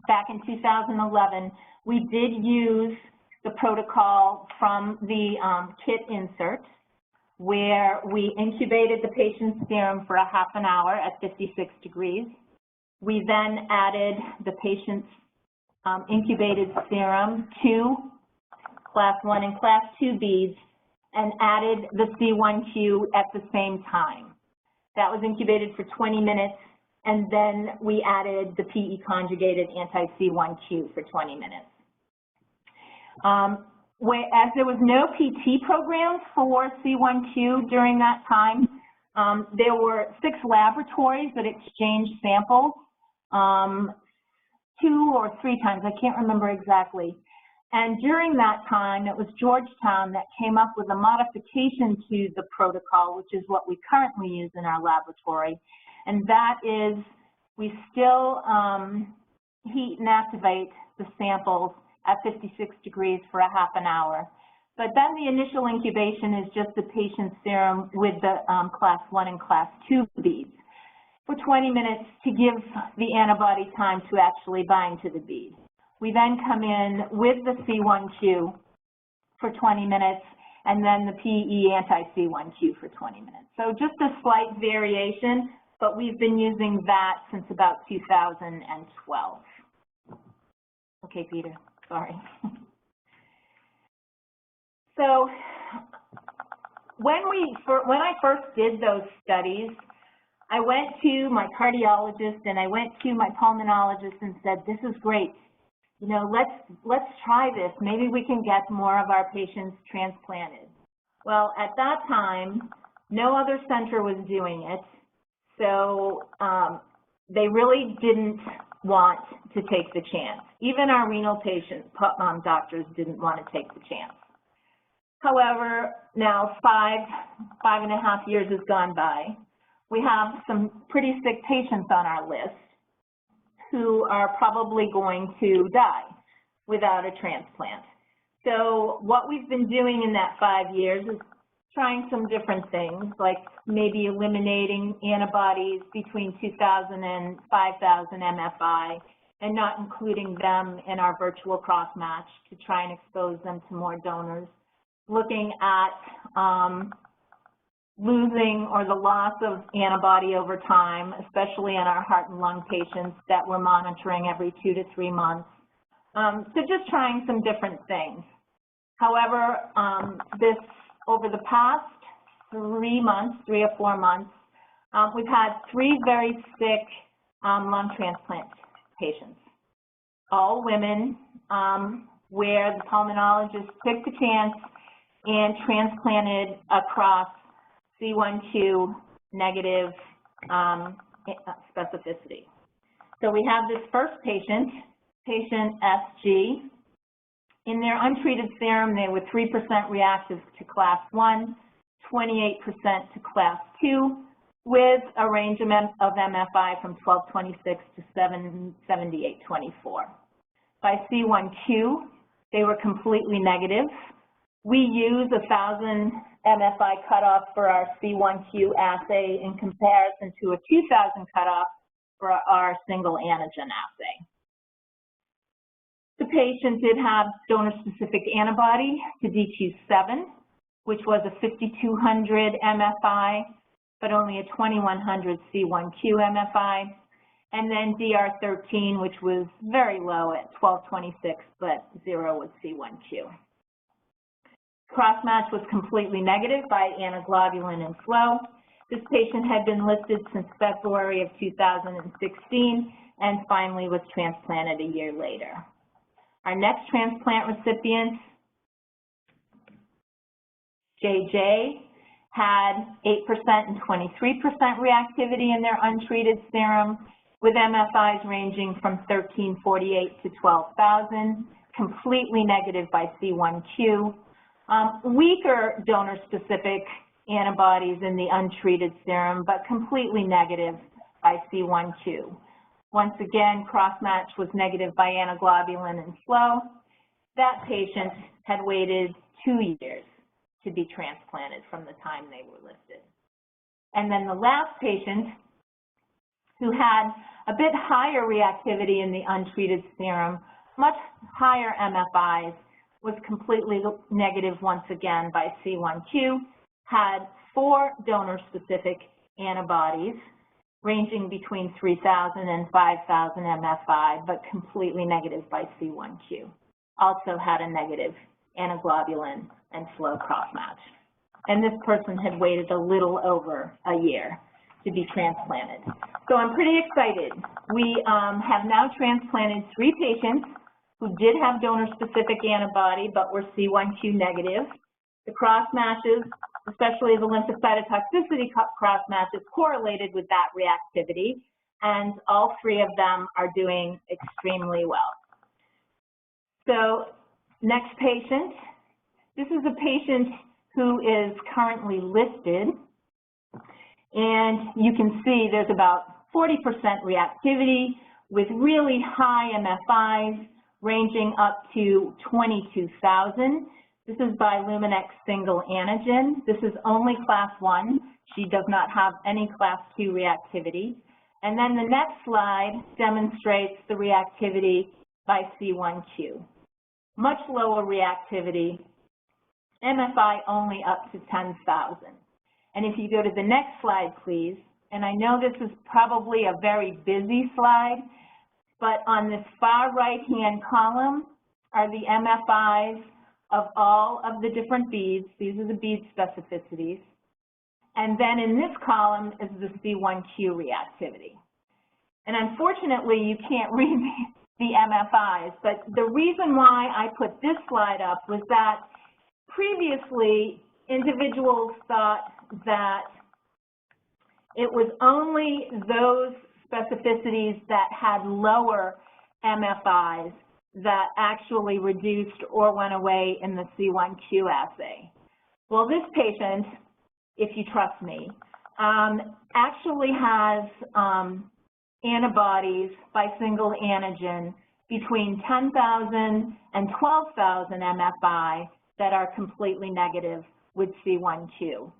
back in 2011, we did use the protocol from the kit insert, where we incubated the patient's serum for a half an hour at 56 degrees. We then added the patient's incubated serum to class 1 and class 2 beads and added the C1Q at the same time. That was incubated for 20 minutes, and then we added the PE conjugated anti-C1Q for 20 minutes. As there was no PT program for C1Q during that time, There were 6 laboratories that exchanged samples, 2 or 3 times, I can't remember exactly. And during that time, it was Georgetown that came up with a modification to the protocol, which is what we currently use in our laboratory. And that is, we still heat and activate the samples at 56 degrees for a half an hour. But then the initial incubation is just the patient's serum with the class 1 and class 2 beads for 20 minutes to give the antibody time to actually bind to the bead. We then come in with the C1Q for 20 minutes and then the PE anti-C1Q for 20 minutes. So just a slight variation, but we've been using that since about 2012. Okay, Peter, sorry. So when I first did those studies, I went to my cardiologist and I went to my pulmonologist and said, this is great. You know, let's try this. Maybe we can get more of our patients transplanted. Well, at that time, no other center was doing it. So they really didn't want to take the chance. Even our renal patient doctors didn't want to take the chance. However, now 5.5 years has gone by. We have some pretty sick patients on our list who are probably going to die without a transplant. So what we've been doing in that 5 years is trying some different things, like maybe eliminating antibodies between 2,000 and 5,000 MFI and not including them in our virtual cross-match to try and expose them to more donors. Looking at losing or the loss of antibody over time, especially in our heart and lung patients that we're monitoring every 2 to 3 months. So just trying some different things. However, over the past 3 or 4 months, we've had 3 very sick lung transplant patients, all women, where the pulmonologist took the chance and transplanted across C1Q negative specificity. So we have this first patient SG. In their untreated serum, they were 3% reactive to class 1, 28% to class 2, with a range of MFI from 1226 to 7824. By C1Q, they were completely negative. We use 1,000 MFI cutoff for our C1Q assay in comparison to a 2,000 cutoff for our single antigen assay. The patient did have donor-specific antibody to DQ7, which was a 5,200 MFI, but only a 2,100 C1Q MFI, and then DR13, which was very low at 1226, but 0 with C1Q. Crossmatch was completely negative by anaglobulin and flow. This patient had been listed since February of 2016 and finally was transplanted a year later. Our next transplant recipient, JJ, had 8% and 23% reactivity in their untreated serum, with MFIs ranging from 1,348 to 12,000, completely negative by C1Q. Weaker donor-specific antibodies in the untreated serum, but completely negative by C1Q. Once again, cross-match was negative by anaglobulin and flow. That patient had waited 2 years to be transplanted from the time they were listed. And then the last patient, who had a bit higher reactivity in the untreated serum, much higher MFIs, was completely negative once again by C1Q, had 4 donor-specific antibodies ranging between 3,000 and 5,000 MFI, but completely negative by C1Q. Also had a negative anaglobulin and flow crossmatch. And this person had waited a little over a year to be transplanted. So I'm pretty excited. We have now transplanted 3 patients who did have donor-specific antibody but were C1Q negative. The cross matches especially the lymphocytotoxicity cross-match is correlated with that reactivity, and all three of them are doing extremely well. So next patient. This is a patient who is currently listed, and you can see there's about 40% reactivity with really high MFIs ranging up to 22,000. This is by Luminex single antigen. This is only class 1. She does not have any class 2 reactivity. And then the next slide demonstrates the reactivity by C1q. Much lower reactivity, MFI only up to 10,000. And if you go to the next slide, please, and I know this is probably a very busy slide, but on this far right-hand column are the MFIs of all of the different beads. These are the bead specificities. And then in this column is the C1q reactivity. And unfortunately, you can't read the MFIs, but the reason why I put this slide up was that previously individuals thought that it was only those specificities that had lower MFIs that actually reduced or went away in the C1q assay. Well, this patient, if you trust me, actually has antibodies by single antigen between 10,000 and 12,000 MFI that are completely negative with C1q.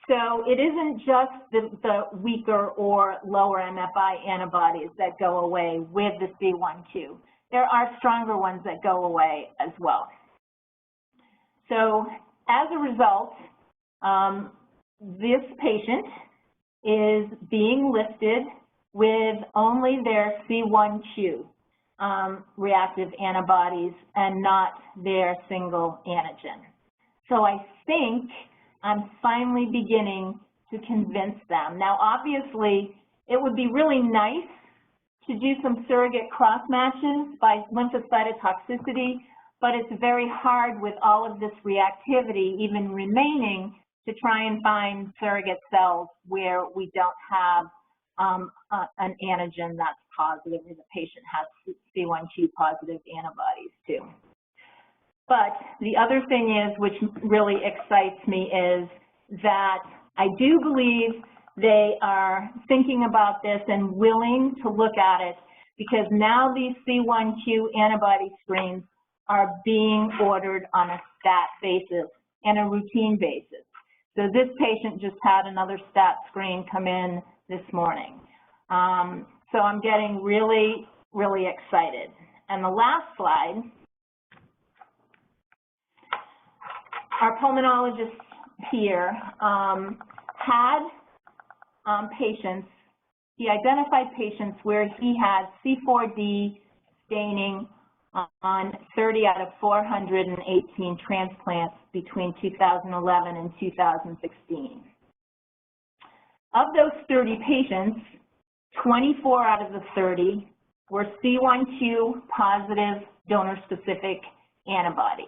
So it isn't just the weaker or lower MFI antibodies that go away with the C1q. There are stronger ones that go away as well. So as a result, this patient is being listed with only their C1q reactive antibodies and not their single antigen. So I think I'm finally beginning to convince them. Now, obviously, it would be really nice to do some surrogate cross matches by lymphocytotoxicity, but it's very hard with all of this reactivity even remaining to try and find surrogate cells where we don't have an antigen that's positive, or the patient has C1q positive antibodies too. But the other thing is, which really excites me, is that I do believe they are thinking about this and willing to look at it, because now these C1q antibody screens are being ordered on a stat basis and a routine basis. So this patient just had another stat screen come in this morning. So I'm getting really, really excited. And the last slide, our pulmonologist here had patients, he identified patients where he had C4D staining on 30 out of 418 transplants between 2011 and 2016. Of those 30 patients, 24 out of the 30 were C1q positive donor-specific antibodies.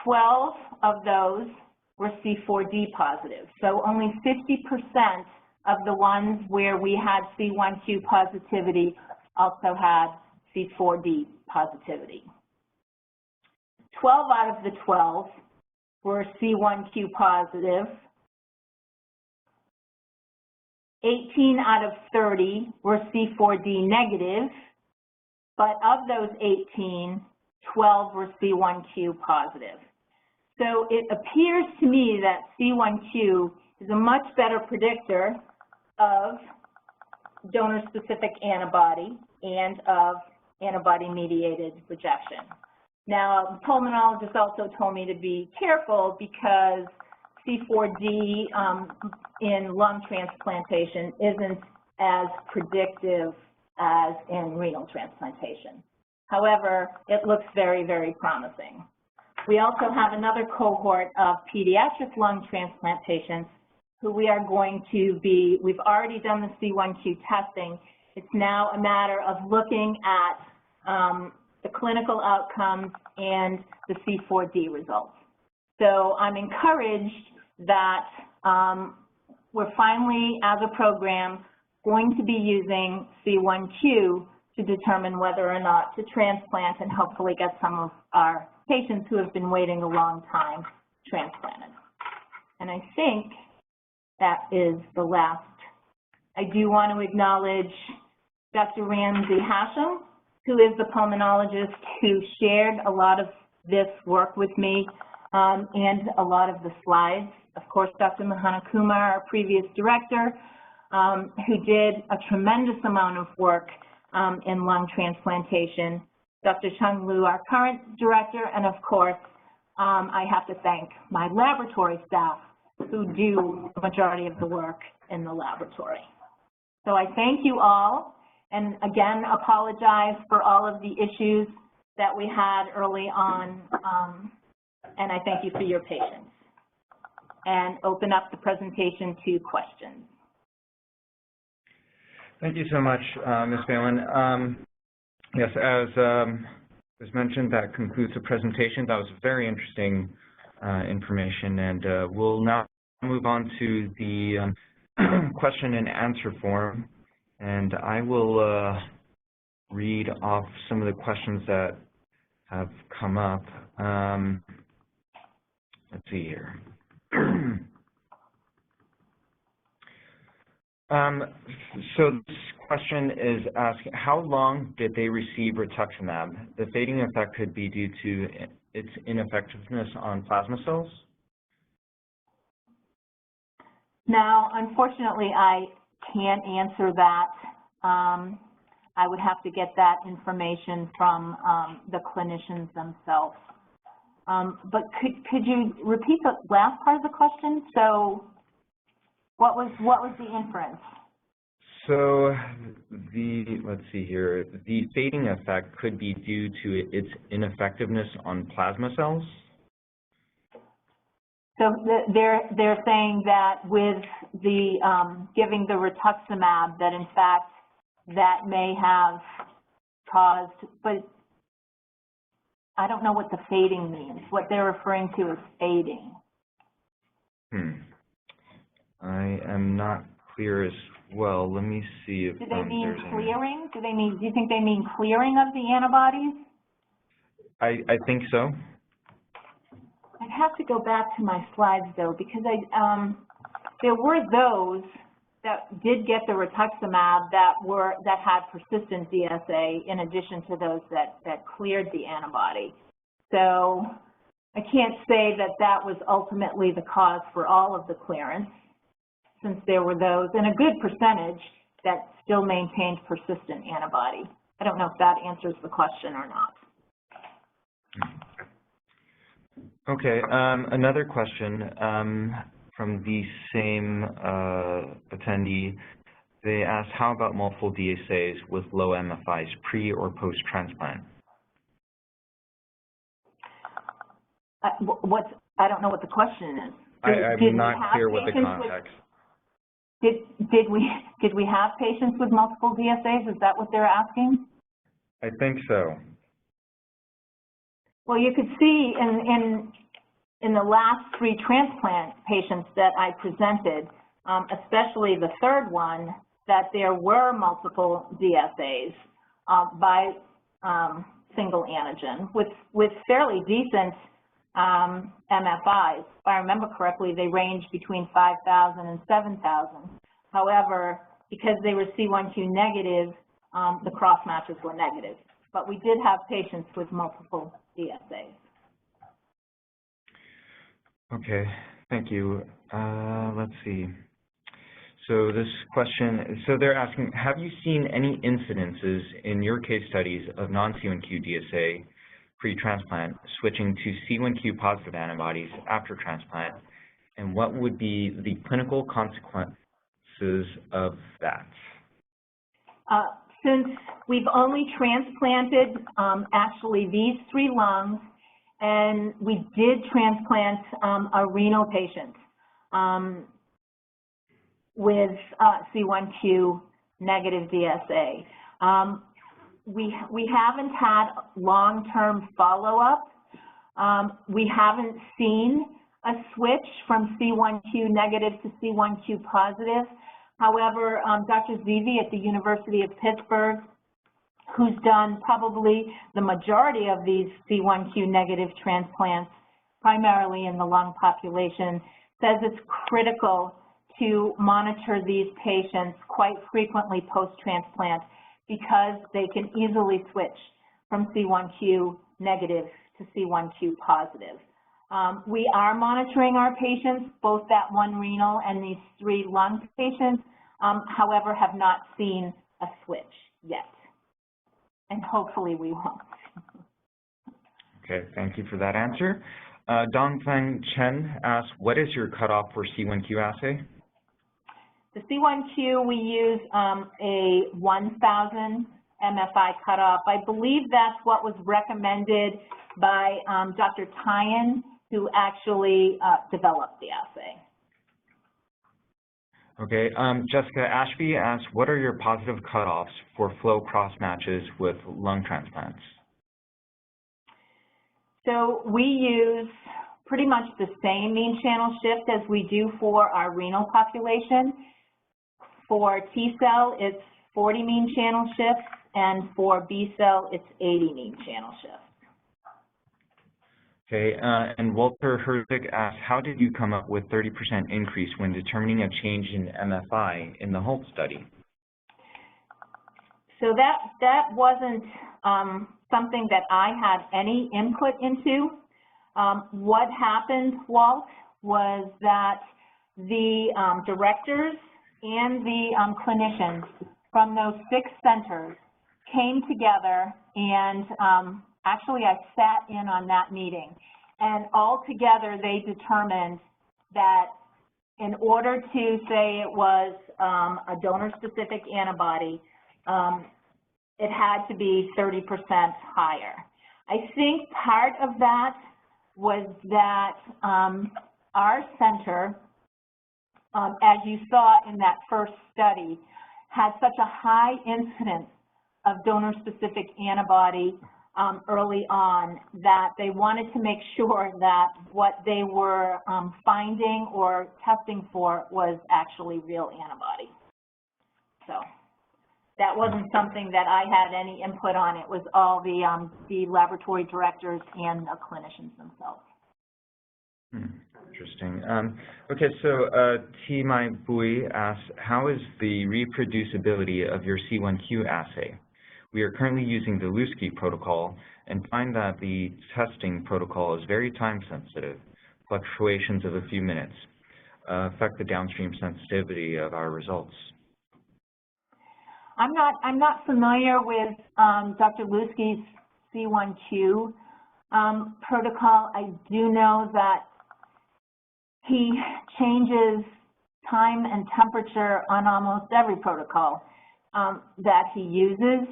12 of those were C4D positive. So only 50% of the ones where we had C1q positivity also had C4D positivity. 12 out of the 12 were C1q positive. 18 out of 30 were C4D negative, but of those 18, 12 were C1q positive. So it appears to me that C1q is a much better predictor of donor-specific antibody and of antibody-mediated rejection. Now, the pulmonologist also told me to be careful because C4D in lung transplantation isn't as predictive as in renal transplantation. However, it looks very, very promising. We also have another cohort of pediatric lung transplant patients who we are going to be, we've already done the C1q testing. It's now a matter of looking at the clinical outcomes and the C4D results. So I'm encouraged that we're finally, as a program, going to be using C1Q to determine whether or not to transplant and hopefully get some of our patients who have been waiting a long time transplanted. And I think that is the last. I do want to acknowledge Dr. Ramsey Hashem, who is the pulmonologist who shared a lot of this work with me and a lot of the slides. Of course, Dr. Mahana Kumar, our previous director, who did a tremendous amount of work in lung transplantation, Dr. Chung Lu, our current director, and of course, I have to thank my laboratory staff who do the majority of the work in the laboratory. So I thank you all, and again, apologize for all of the issues that we had early on, and I thank you for your patience. And open up the presentation to questions. Thank you so much, Ms. Phelan. Yes, as was mentioned, that concludes the presentation. That was very interesting information, and we'll now move on to the question and answer form, and I will read off some of the questions that have come up. Let's see here. So this question is asking, how long did they receive rituximab? The fading effect could be due to its ineffectiveness on plasma cells? Now, unfortunately, I can't answer that. I would have to get that information from the clinicians themselves. But could you repeat the last part of the question? So what was the inference? So let's see here, the fading effect could be due to its ineffectiveness on plasma cells? So they're saying that with the giving the rituximab, that in fact that may have caused, but I don't know what the fading means. What they're referring to is fading. I am not clear as well. Let me see if do they mean clearing? Do you think they mean clearing of the antibodies? I think so. I'd have to go back to my slides though, because there were those that did get the rituximab that had persistent DSA in addition to those that cleared the antibody. So I can't say that that was ultimately the cause for all of the clearance, since there were those, and a good percentage, that still maintained persistent antibody. I don't know if that answers the question or not. Okay, another question from the same attendee. They asked, how about multiple DSAs with low MFIs pre or post-transplant? I don't know what the question is. I'm not clear what the context. Did we have patients with multiple DSAs? Is that what they're asking? I think so. Well, you could see in the last 3 transplant patients that I presented, especially the third one, that there were multiple DSAs by single antigen with fairly decent MFIs. If I remember correctly, they range between 5,000 and 7,000. However, because they were C1Q negative, the cross matches were negative. But we did have patients with multiple DSAs. Okay, thank you. Let's see. So this question, so they're asking, have you seen any incidences in your case studies of non-C1Q DSA pre-transplant switching to C1Q positive antibodies after transplant, and what would be the clinical consequences of that? Since we've only transplanted actually these 3 lungs, and we did transplant a renal patient with C1Q negative DSA. We haven't had long-term follow-up, We haven't seen a switch from C1q negative to C1q positive. However, Dr. Zivi at the University of Pittsburgh, who's done probably the majority of these C1q negative transplants, primarily in the lung population, says it's critical to monitor these patients quite frequently post-transplant because they can easily switch from C1q negative to C1q positive. We are monitoring our patients, both that one renal and these 3 lung patients, however, have not seen a switch yet. And hopefully we won't. Okay, thank you for that answer. Dongfang Chen asks, what is your cutoff for C1q assay? The C1q, we use a 1,000 MFI cutoff. I believe that's what was recommended by Dr. Tyan, who actually developed the assay. Okay, Jessica Ashby asks, what are your positive cutoffs for flow cross matches with lung transplants? So we use pretty much the same mean channel shift as we do for our renal population. For T cell, it's 40 mean channel shifts, and for B cell, it's 80 mean channel shifts. Okay, and Walter Herzig asks, how did you come up with 30% increase when determining a change in MFI in the HOLT study? So that wasn't something that I had any input into. What happened, Walt, was that the directors and the clinicians from those 6 centers came together, and actually I sat in on that meeting, and all together they determined that in order to say it was a donor-specific antibody, it had to be 30% higher. I think part of that was that our center, as you saw in that first study, had such a high incidence of donor-specific antibody early on that they wanted to make sure that what they were finding or testing for was actually real antibody. So that wasn't something that I had any input on. It was all the laboratory directors and the clinicians themselves. Interesting. Okay, so T. Mai Bui asks, how is the reproducibility of your C1q assay? We are currently using the Lusky protocol and find that the testing protocol is very time sensitive. Fluctuations of a few minutes affect the downstream sensitivity of our results. I'm not familiar with Dr. Lusky's C1q protocol. I do know that he changes time and temperature on almost every protocol that he uses.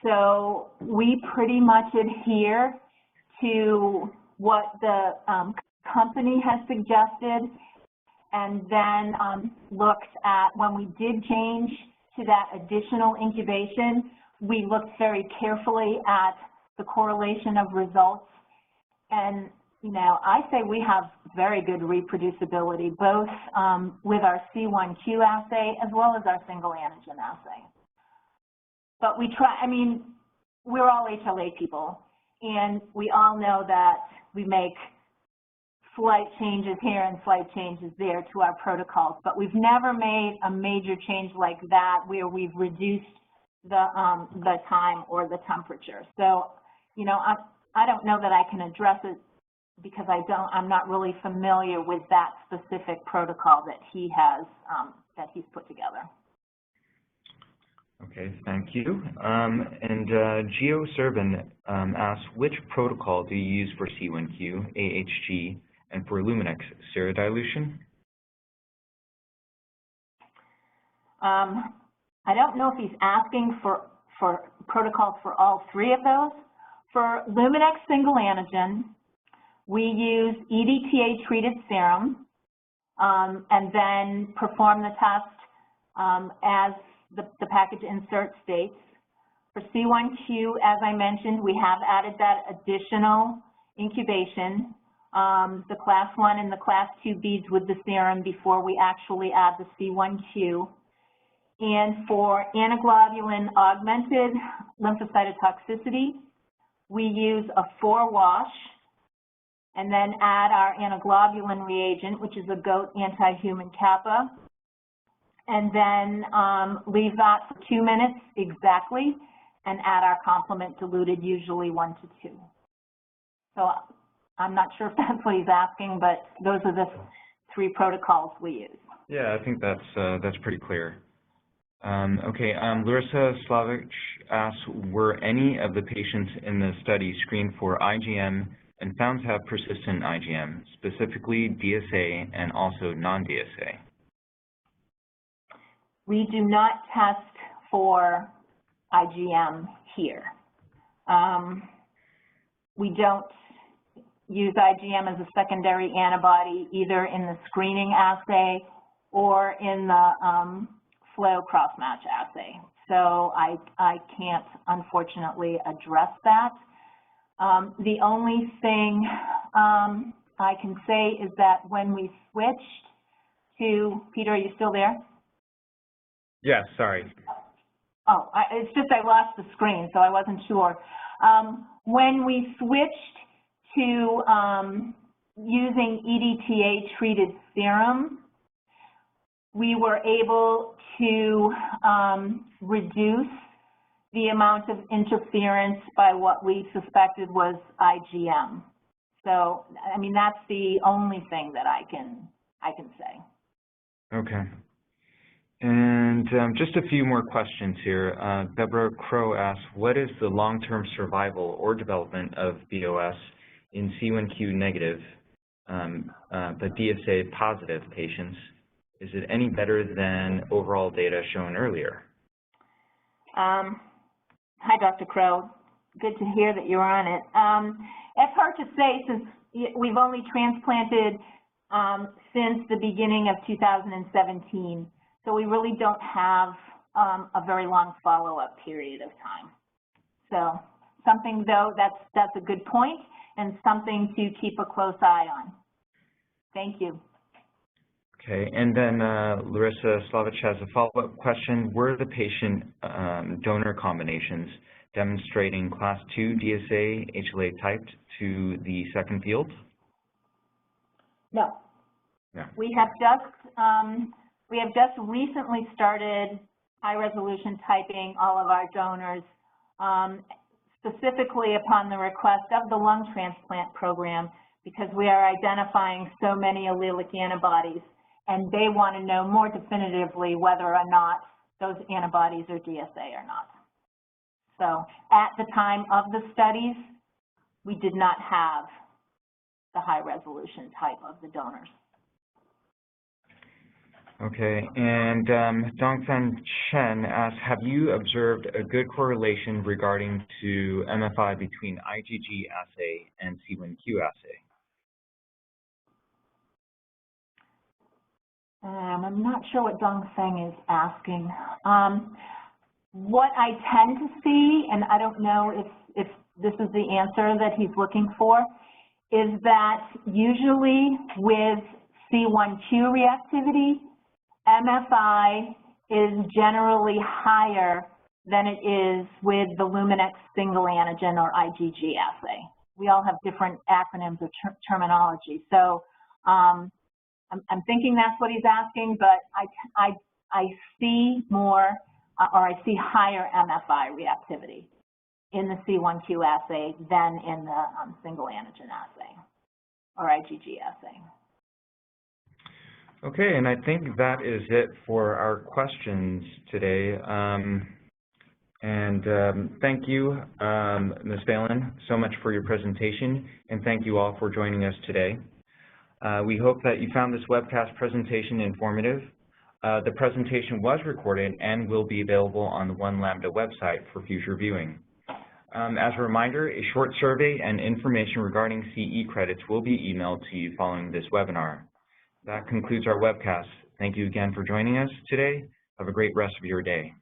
So we pretty much adhere to what the company has suggested, and then looked at, when we did change to that additional incubation, we looked very carefully at the correlation of results. And, you know, I say we have very good reproducibility, both with our C1q assay as well as our single antigen assay. But we try, I mean, we're all HLA people, and we all know that we make slight changes here and slight changes there to our protocols, but we've never made a major change like that where we've reduced the time or the temperature. So, you know, I don't know that I can address it because I'm not really familiar with that specific protocol that he has, that he's put together. Okay, thank you. And Geo Serban asks, which protocol do you use for C1q, AHG, and for Luminex serodilution? I don't know if he's asking for protocols for all 3 of those. For Luminex single antigen, we use EDTA treated serum and then perform the test as the package insert states. For C1q, as I mentioned, we have added that additional incubation, the class 1 and the class 2 beads with the serum before we actually add the C1q. And for antiglobulin augmented lymphocytotoxicity, we use a 4-wash and then add our antiglobulin reagent, which is a goat anti-human kappa, and then leave that for 2 minutes exactly and add our complement diluted, usually 1 to 2. So I'm not sure if that's what he's asking, but those are the 3 protocols we use. Yeah, I think that's pretty clear. Okay, Larissa Slavich asks, were any of the patients in the study screened for IgM and found to have persistent IgM, specifically DSA and also non-DSA? We do not test for IgM here. We don't use IgM as a secondary antibody either in the screening assay or in the flow cross-match assay. So I can't, unfortunately, address that. The only thing I can say is that when we switched to, Peter, are you still there? Yes, sorry. Oh, it's just I lost the screen, so I wasn't sure. When we switched to using EDTA-treated serum, we were able to reduce the amount of interference by what we suspected was IgM. So, I mean, that's the only thing that I can say. Okay. And just a few more questions here. Deborah Crow asks, what is the long-term survival or development of BOS in C1q negative but DSA positive patients? Is it any better than overall data shown earlier? Hi, Dr. Crow. Good to hear that you're on it. It's hard to say since we've only transplanted since the beginning of 2017. So we really don't have a very long follow-up period of time. So something, though, that's a good point and something to keep a close eye on. Thank you. Okay, and then Larissa Slavich has a follow-up question. Were the patient donor combinations demonstrating class 2 DSA HLA typed to the second field? No. Yeah. We have just recently started high-resolution typing all of our donors, specifically upon the request of the lung transplant program, because we are identifying so many allelic antibodies, and they want to know more definitively whether or not those antibodies are DSA or not. So at the time of the studies, we did not have the high-resolution type of the donors. Okay, and Dongfan Chen asks, have you observed a good correlation regarding to MFI between IgG assay and C1q assay? I'm not sure what Dongfeng is asking. What I tend to see, and I don't know if this is the answer that he's looking for, is that usually with C1q reactivity, MFI is generally higher than it is with the Luminex single antigen or IgG assay. We all have different acronyms or terminology. So I'm thinking that's what he's asking, but I see more, or I see higher MFI reactivity in the C1q assay than in the single antigen assay or IgG assay. Okay, and I think that is it for our questions today. Thank you, Ms. Phelan, so much for your presentation, and thank you all for joining us today. We hope that you found this webcast presentation informative. The presentation was recorded and will be available on the One Lambda website for future viewing. As a reminder, a short survey and information regarding CE credits will be emailed to you following this webinar. That concludes our webcast. Thank you again for joining us today. Have a great rest of your day.